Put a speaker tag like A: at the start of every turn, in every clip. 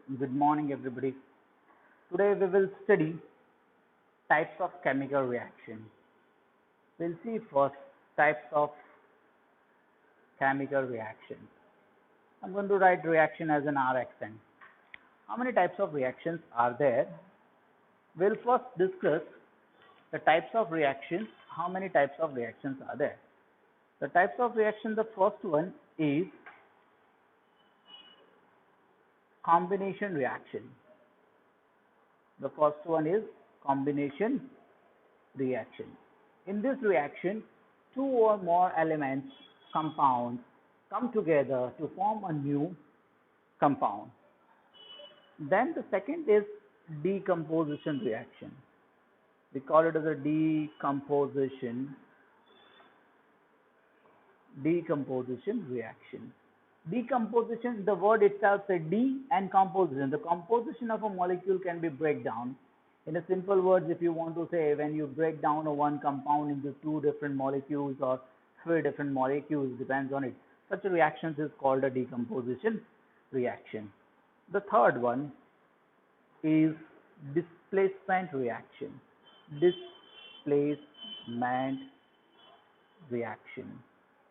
A: Good morning, everybody. Today we will study types of chemical reaction. We'll see first types of chemical reaction. I'm going to write reaction as an R accent. How many types of reactions are there? We'll first discuss the types of reactions. How many types of reactions are there? The types of reaction, the first one is combination reaction. The first one is combination reaction. In this reaction, two or more elements, compounds, come together to form a new compound. Then the second is decomposition reaction. We call it as a decomposition reaction. Decomposition, the word itself says D and composition. The composition of a molecule can be breakdown. In a simple words, if you want to say when you break down a one compound into two different molecules or three different molecules, depends on it. Such a reaction is called a decomposition reaction. The third one is displacement reaction. Displacement reaction.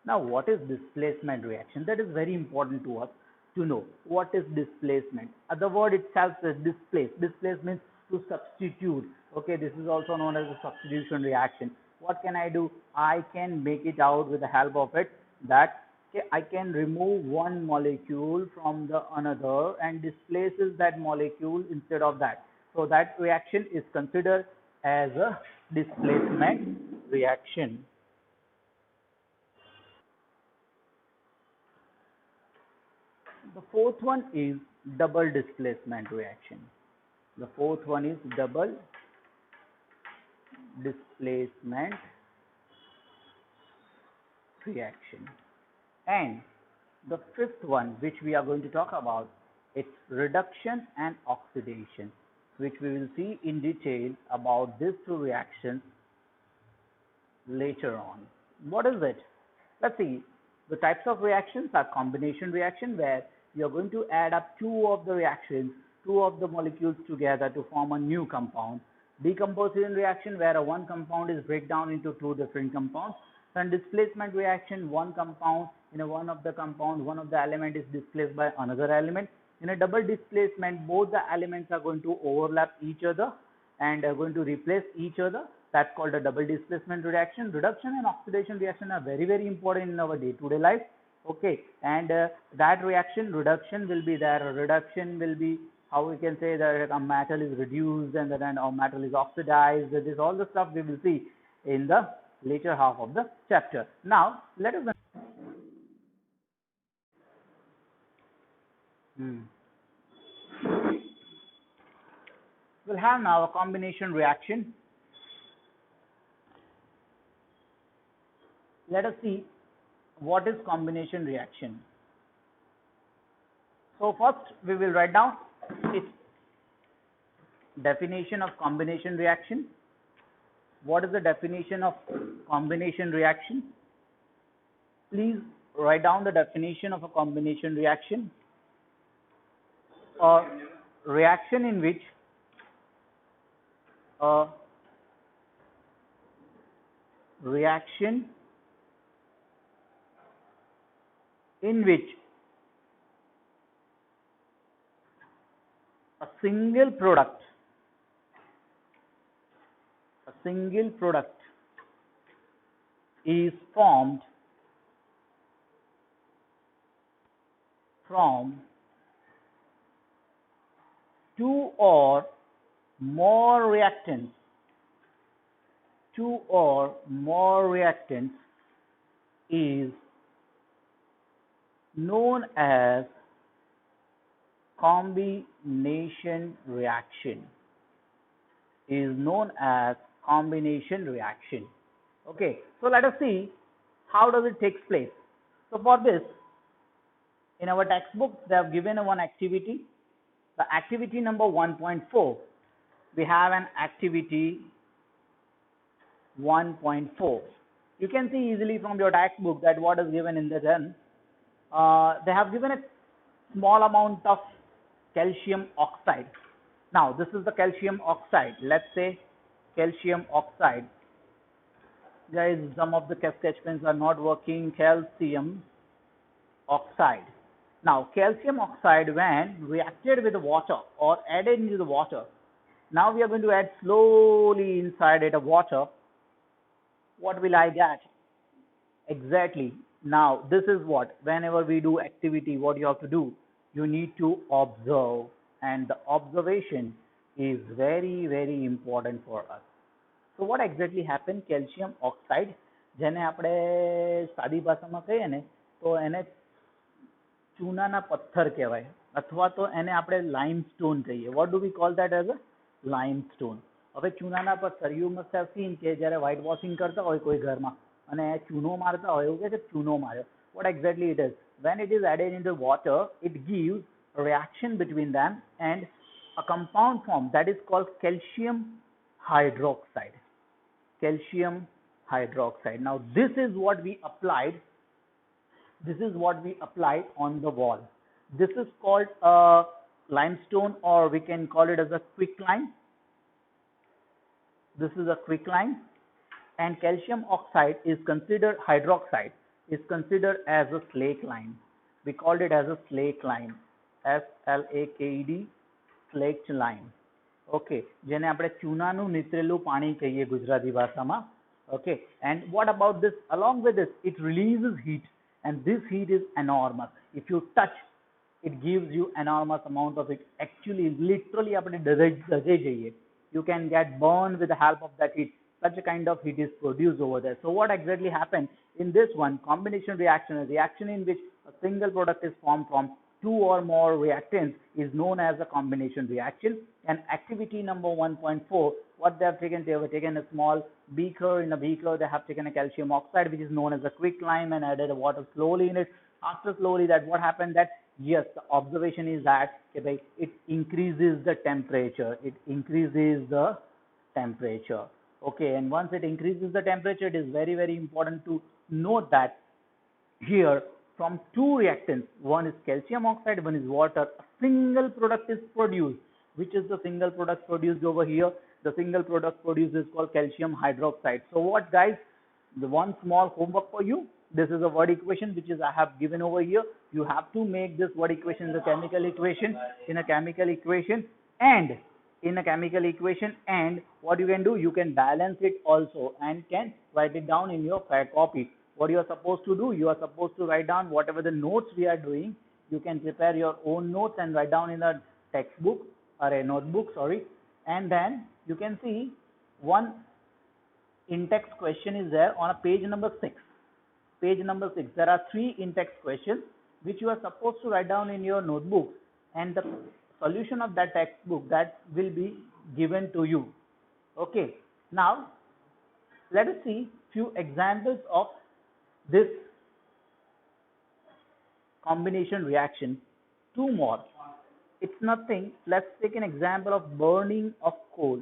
A: Now, what is displacement reaction? That is very important to us to know. What is displacement? The word itself says displace. Displace means to substitute. Okay, this is also known as a substitution reaction. What can I do? I can make it out with the help of it that I can remove one molecule from the another and displaces that molecule instead of that. So that reaction is considered as a displacement reaction. The fourth one is double displacement reaction. The fourth one is double displacement reaction. And the fifth one, which we are going to talk about, it's reduction and oxidation, which we will see in detail about these two reactions later on. What is it? Let's see. The types of reactions are combination reaction, where you are going to add up two of the reactions, two of the molecules together to form a new compound. Decomposition reaction, where one compound is break down into two different compounds. And displacement reaction, one compound, one of the compounds, one of the element is displaced by another element. In a double displacement, both the elements are going to overlap each other and are going to replace each other. That's called a double displacement reaction. Reduction and oxidation reaction are very, very important in our day-to-day life. Okay, and that reaction, reduction will be there. Reduction will be how we can say that a metal is reduced and then a metal is oxidized. This all the stuff we will see in the later half of the chapter. Now, let us. We'll have now a combination reaction. Let us see what is combination reaction. So first we will write down its definition of combination reaction. What is the definition of combination reaction? Please write down the definition of a combination reaction. A reaction in which a single product is formed from two or more reactants is known as combination reaction. Okay, so let us see how does it take place. So for this, in our textbook they have given one activity. The activity number 1.4, we have an activity 1.4. You can see easily from your textbook that what is given in the then. They have given a small amount of calcium oxide. Now this is the calcium oxide. Let's say calcium oxide. Guys, some of the sketch pens are not working. Calcium oxide. Now calcium oxide, when reacted with water or added into the water, now we are going to add slowly inside it a water. What will I get? Exactly. Now this is what, whenever we do activity, what you have to do, you need to observe, and the observation is very important for us. So what exactly happened? Calcium oxide, જેને આપણે સાદી ભાષામાં કહીએ ને તો એને ચૂનાના પથ્થર કહેવાય, અથવા તો એને આપણે લાઇમસ્ટોન કહીએ. What do we call that as a limestone? હવે ચૂનાના પથ્થર, you must have seen કે જ્યારે white washing કરતા હોય કોઈ ઘરમાં અને ચૂનો મારતા હોય, એવું કહે છે ચૂનો માર્યો. What exactly it is? When it is added into water, it gives a reaction between them and a compound form that is called calcium hydroxide. Calcium hydroxide. Now this is what we applied. This is what we applied on the wall. This is called a limestone, or we can call it as a quicklime. This is a quicklime, and calcium oxide is considered, hydroxide is considered as a slake lime. We called it as a slake lime. SLAKED, slaked lime. Okay, જેને આપણે ચૂનાનું નીતરેલું પાણી કહીએ ગુજરાતી ભાષામાં. Okay, and what about this? Along with this, it releases heat, and this heat is enormous. If you touch, it gives you enormous amount of it. Actually, literally, આપણે ડરી જઈએ. You can get burned with the help of that heat. Such a kind of heat is produced over there. So what exactly happened in this one? Combination reaction, a reaction in which a single product is formed from two or more reactants, is known as a combination reaction. And activity number 1.4, what they have taken, they have taken a small beaker. In a beaker, they have taken a calcium oxide, which is known as a quicklime, and added water slowly in it. After slowly that, what happened? That yes, the observation is that okay, it increases the temperature. It increases the temperature. Okay, and once it increases the temperature, it is very important to note that here from two reactants, one is calcium oxide, one is water, a single product is produced. Which is the single product produced over here? The single product produced is called calcium hydroxide. So what guys, the one small homework for you, this is a word equation which is I have given over here. You have to make this word equation the chemical equation, in a chemical equation, and in a chemical equation, and what you can do, you can balance it also and can write it down in your fair copy. What you are supposed to do, you are supposed to write down whatever the notes we are doing. You can prepare your own notes and write down in a textbook or a notebook, sorry, and then you can see one in-text question is there on a page number 6. Page number 6, there are 3 in-text questions which you are supposed to write down in your notebook, and the solution of that textbook that will be given to you. Okay, now let us see few examples of this combination reaction. 2 more. It's nothing. Let's take an example of burning of coal.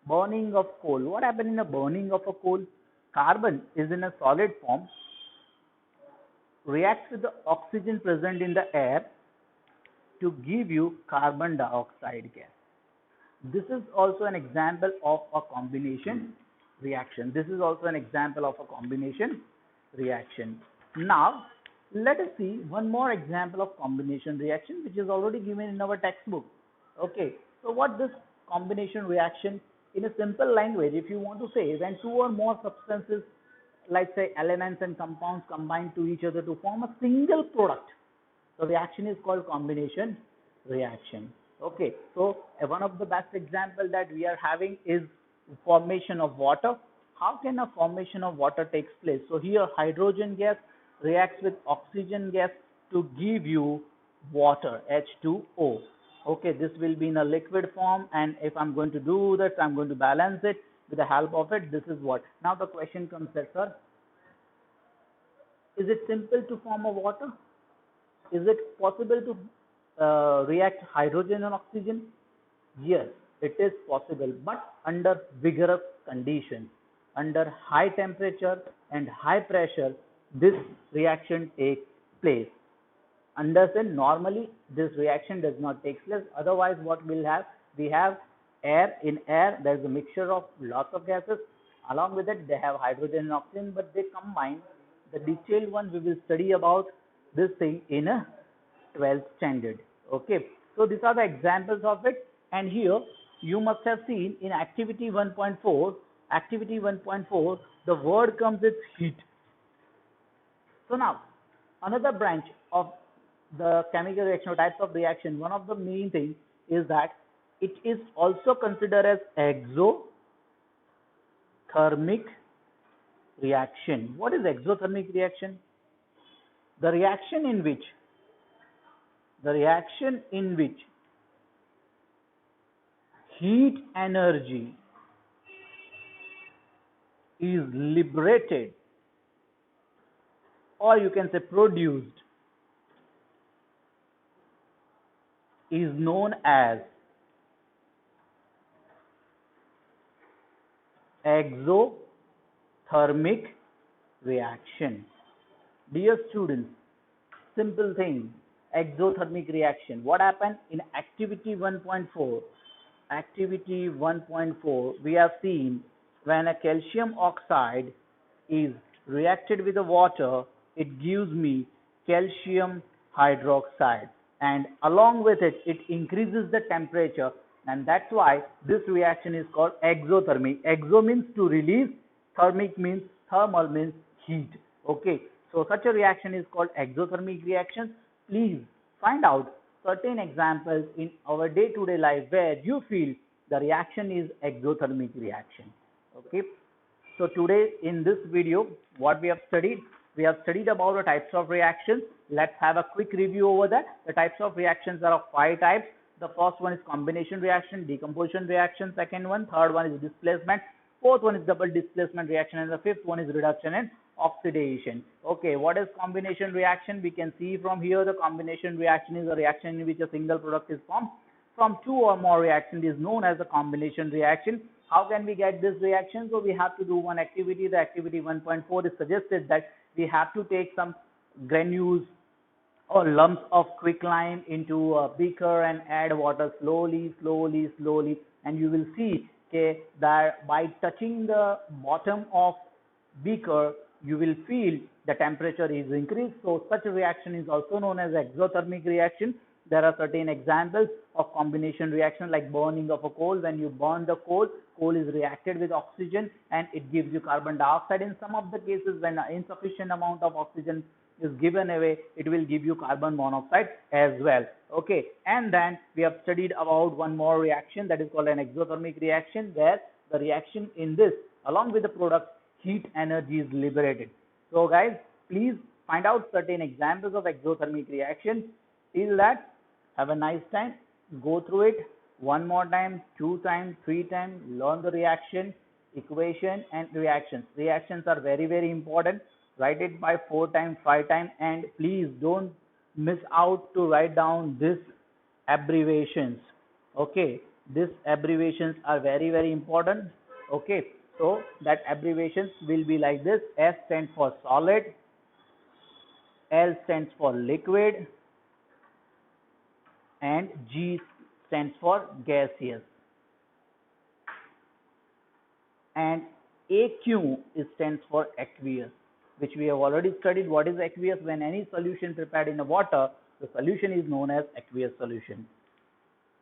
A: Burning of coal. What happens in the burning of a coal? Carbon is in a solid form, reacts with the oxygen present in the air to give you carbon dioxide gas. This is also an example of a combination reaction. This is also an example of a combination reaction. Now let us see one more example of combination reaction which is already given in our textbook. Okay, so what this combination reaction, in a simple language, if you want to say, when 2 or more substances, like say elements and compounds, combine to each other to form a single product, the reaction is called combination reaction. Okay, so one of the best example that we are having is formation of water. How can a formation of water takes place? So here hydrogen gas reacts with oxygen gas to give you water, H2O. Okay, this will be in a liquid form, and if I'm going to do that, I'm going to balance it with the help of it. This is what. Now the question comes that, sir, is it simple to form a water? Is it possible to react hydrogen and oxygen? Yes, it is possible, but under vigorous conditions. Under high temperature and high pressure, this reaction takes place. Understand, normally this reaction does not take place. Otherwise, what we'll have, we have air. In air there is a mixture of lots of gases. Along with it they have hydrogen and oxygen, but they combine. The detailed one we will study about this thing in a 12th standard. Okay, so these are the examples of it. And here you must have seen in activity 1.4, the word comes with heat. So now another branch of the chemical reaction or types of reaction, one of the main things is that it is also considered as exothermic reaction. What is exothermic reaction? The reaction in which heat energy is liberated, or you can say produced, is known as exothermic reaction. Dear students, simple thing, exothermic reaction. What happened in activity 1.4? Activity 1.4, we have seen when a calcium oxide is reacted with the water, it gives me calcium hydroxide, and along with it, it increases the temperature, and that's why this reaction is called exothermic. Exo means to release, thermic means thermal means heat. Okay, so such a reaction is called exothermic reaction. Please find out certain examples in our day-to-day life where you feel the reaction is exothermic reaction. Okay, so today in this video, what we have studied about the types of reactions. Let's have a quick review over that. The types of reactions are of 5 types. The first one is combination reaction, decomposition reaction, second one, third one is displacement, fourth one is double displacement reaction, and the fifth one is reduction and oxidation. Okay, what is combination reaction? We can see from here the combination reaction is a reaction in which a single product is formed from 2 or more reactions. It is known as a combination reaction. How can we get this reaction? So we have to do one activity. The activity 1.4 is suggested that we have to take some granules or lumps of quicklime into a beaker and add water slowly, and you will see, okay, that by touching the bottom of beaker, you will feel the temperature is increased. So such a reaction is also known as exothermic reaction. There are certain examples of combination reaction like burning of a coal. When you burn the coal is reacted with oxygen and it gives you carbon dioxide. In some of the cases, when insufficient amount of oxygen is given away, it will give you carbon monoxide as well. Okay, and then we have studied about one more reaction that is called an exothermic reaction, where the reaction in this, along with the product, heat energy is liberated. So guys, please find out certain examples of exothermic reaction. Till that, have a nice time. Go through it one more time, 2 times, 3 times. Learn the reaction, equation and reactions. Reactions are very, very important. Write it by 4 times, 5 times, and please don't miss out to write down this abbreviations. Okay, these abbreviations are very, very important. Okay, so that abbreviations will be like this. S stands for solid, L stands for liquid, and G stands for gaseous, and AQ stands for aqueous, which we have already studied. What is aqueous? When any solution prepared in the water, the solution is known as aqueous solution.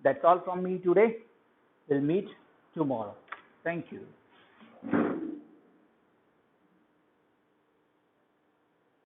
A: That's all from me today. We'll meet tomorrow. Thank you.